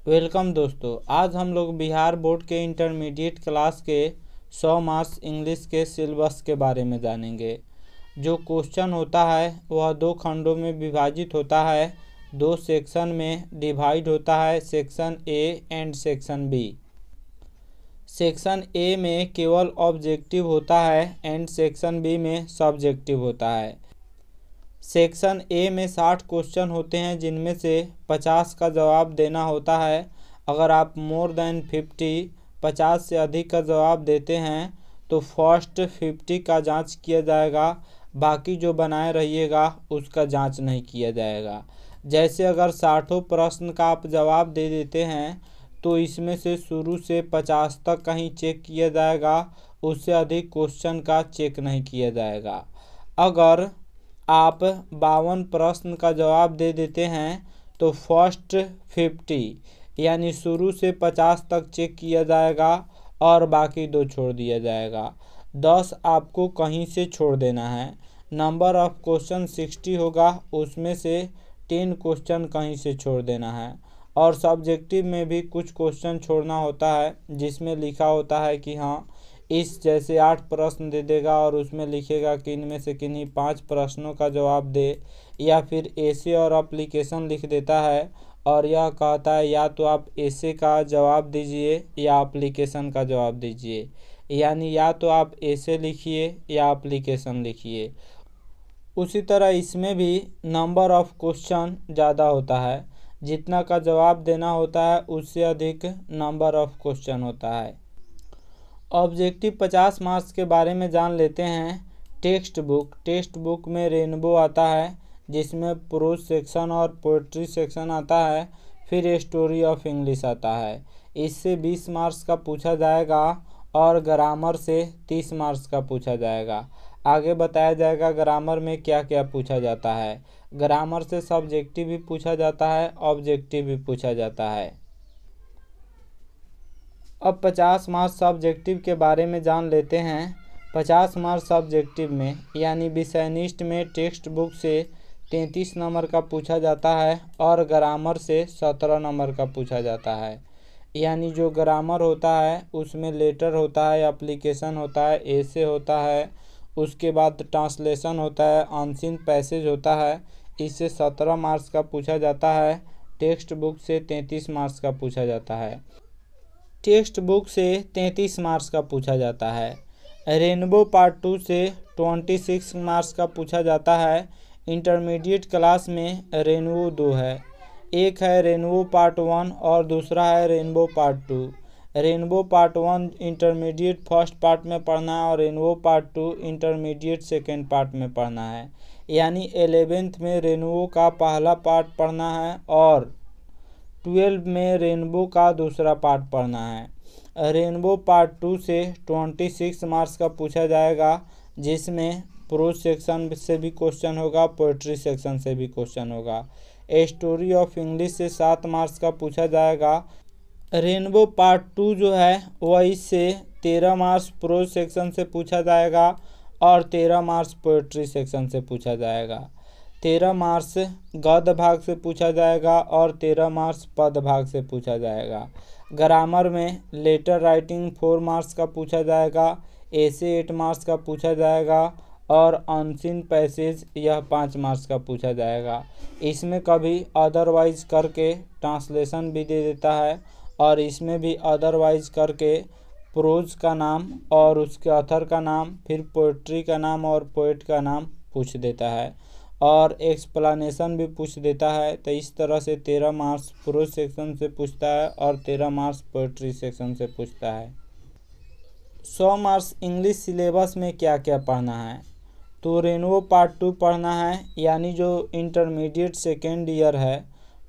Welcome दोस्तों। आज हम लोग बिहार बोर्ड के इंटरमीडिएट क्लास के 100 मार्क्स इंग्लिश के सिलेबस के बारे में जानेंगे। जो क्वेश्चन होता है वह दो खंडों में विभाजित होता है, दो सेक्शन में डिवाइड होता है, section A and section B. Section A में केवल ऑब्जेक्टिव होता है एंड सेक्शन बी में सब्जेक्टिव होता है। सेक्शन ए में 60 क्वेश्चन होते हैं जिनमें से 50 का जवाब देना होता है। अगर आप मोर देन 50 से अधिक का जवाब देते हैं तो फर्स्ट 50 का जांच किया जाएगा, बाकी जो बनाए रहिएगा उसका जांच नहीं किया जाएगा। जैसे अगर 60 प्रश्न का आप जवाब दे देते हैं तो इसमें से शुरू से 50 तक कहीं चेक किया जाएगा, उससे अधिक क्वेश्चन का चेक नहीं किया जाएगा। अगर आप 52 प्रश्न का जवाब दे देते हैं तो फर्स्ट 50 यानी शुरू से 50 तक चेक किया जाएगा और बाकी दो छोड़ दिया जाएगा। 10 आपको कहीं से छोड़ देना है। नंबर ऑफ क्वेश्चन 60 होगा, उसमें से 10 क्वेश्चन कहीं से छोड़ देना है। और सब्जेक्टिव में भी कुछ क्वेश्चन छोड़ना होता है जिसमें लिखा होता है कि हाँ इस जैसे 8 प्रश्न दे देगा और उसमें लिखेगा कि इनमें से किन्हीं 5 प्रश्नों का जवाब दे, या फिर एसे और एप्लीकेशन लिख देता है और यह कहता है या तो आप एसे का जवाब दीजिए या एप्लीकेशन का जवाब दीजिए, यानी या तो आप एसे लिखिए या एप्लीकेशन लिखिए। उसी तरह इसमें भी नंबर ऑफ क्वेश्चन ज़्यादा होता है, जितना का जवाब देना होता है उससे अधिक नंबर ऑफ क्वेश्चन होता है। ऑब्जेक्टिव 50 मार्क्स के बारे में जान लेते हैं। टेक्स्ट बुक में रेनबो आता है जिसमें प्रोज सेक्शन और पोएट्री सेक्शन आता है, फिर स्टोरी ऑफ इंग्लिश आता है। इससे 20 मार्क्स का पूछा जाएगा और ग्रामर से 30 मार्क्स का पूछा जाएगा। आगे बताया जाएगा ग्रामर में क्या क्या पूछा जाता है। ग्रामर से सब्जेक्टिव भी पूछा जाता है, ऑब्जेक्टिव भी पूछा जाता है। अब 50 मार्क्स सब्जेक्टिव के बारे में जान लेते हैं। 50 मार्क्स सब्जेक्टिव में यानी विषयनिष्ठ में टेक्स्ट बुक से 33 नंबर का पूछा जाता है और ग्रामर से 17 नंबर का पूछा जाता है। यानी जो ग्रामर होता है उसमें लेटर होता है, एप्लीकेशन होता है, एसे होता है, उसके बाद ट्रांसलेशन होता है, अनसीन पैसेज होता है। इससे 17 मार्क्स का पूछा जाता है। टेक्स्ट बुक से 33 मार्क्स का पूछा जाता है। टेक्स्ट बुक से 33 मार्क्स का पूछा जाता है। रेनबो पार्ट 2 से 26 मार्क्स का पूछा जाता है। इंटरमीडिएट क्लास में रेनबो 2 है, एक है रेनबो पार्ट 1 और दूसरा है rainbow part 2। Rainbow part 1 intermediate first part में पढ़ना है और rainbow part 2 intermediate second part में पढ़ना है। यानी 11th में रेनबो का पहला पार्ट पढ़ना है और 12 में रेनबो का दूसरा पार्ट पढ़ना है। रेनबो पार्ट 2 से 26 मार्क्स का पूछा जाएगा, जिसमें प्रोज सेक्शन से भी क्वेश्चन होगा, पोएट्री सेक्शन से भी क्वेश्चन होगा। स्टोरी ऑफ इंग्लिश से 7 मार्क्स का पूछा जाएगा। रेनबो पार्ट 2 जो है वह इससे 13 मार्क्स प्रोज सेक्शन से पूछा जाएगा और 13 मार्क्स पोएट्री सेक्शन से पूछा जाएगा। 13 मार्क्स गद्य भाग से पूछा जाएगा और 13 मार्क्स पद भाग से पूछा जाएगा। ग्रामर में लेटर राइटिंग 4 मार्क्स का पूछा जाएगा, एसे 8 मार्क्स का पूछा जाएगा और अनसीन पैसेज यह 5 मार्क्स का पूछा जाएगा। इसमें कभी अदरवाइज करके ट्रांसलेशन भी दे देता है और इसमें भी अदरवाइज करके प्रोज का नाम और उसके ऑथर का नाम, फिर पोएट्री का नाम और पोएट का नाम पूछ देता है और एक्सप्लेनेशन भी पूछ देता है। तो इस तरह से 13 मार्क्स प्रोज सेक्शन से पूछता है और 13 मार्क्स पोएट्री सेक्शन से पूछता है। 100 मार्क्स इंग्लिश सिलेबस में क्या क्या पढ़ना है, तो रेनबो पार्ट 2 पढ़ना है, यानी जो इंटरमीडिएट सेकेंड ईयर है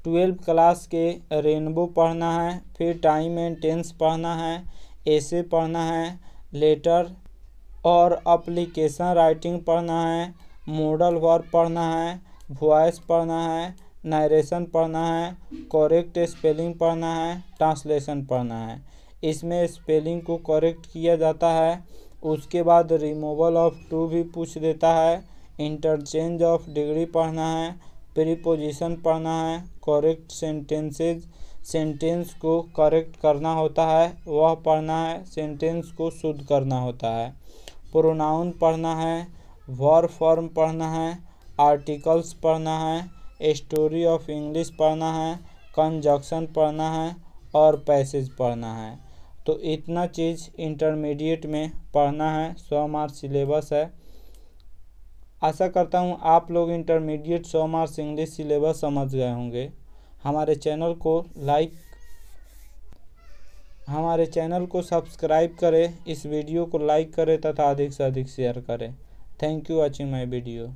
12 क्लास के रेनबो पढ़ना है। फिर टाइम एंड टेंस पढ़ना है, एसे पढ़ना है, लेटर और एप्लीकेशन राइटिंग पढ़ना है, मॉडल वर्ब पढ़ना है, वॉइस पढ़ना है, नरेशन पढ़ना है, करेक्ट स्पेलिंग पढ़ना है, ट्रांसलेशन पढ़ना है। इसमें स्पेलिंग को करेक्ट किया जाता है। उसके बाद रिमूवल ऑफ टू भी पूछ देता है, इंटरचेंज ऑफ डिग्री पढ़ना है, प्रीपोजिशन पढ़ना है, करेक्ट सेंटेंसेज, सेंटेंस को करेक्ट करना होता है वह पढ़ना है, सेंटेंस को शुद्ध करना होता है, प्रोनाउन पढ़ना है, वर्ब फॉर्म पढ़ना है, आर्टिकल्स पढ़ना है, स्टोरी ऑफ इंग्लिश पढ़ना है, कंजक्शन पढ़ना है और पैसेज पढ़ना है। तो इतना चीज़ इंटरमीडिएट में पढ़ना है, 100 मार्क्स सिलेबस है। आशा करता हूँ आप लोग इंटरमीडिएट 100 मार्क्स इंग्लिश सिलेबस समझ गए होंगे। हमारे चैनल को सब्सक्राइब करें, इस वीडियो को लाइक करें तथा अधिक से अधिक शेयर करें। Thank you watching my video.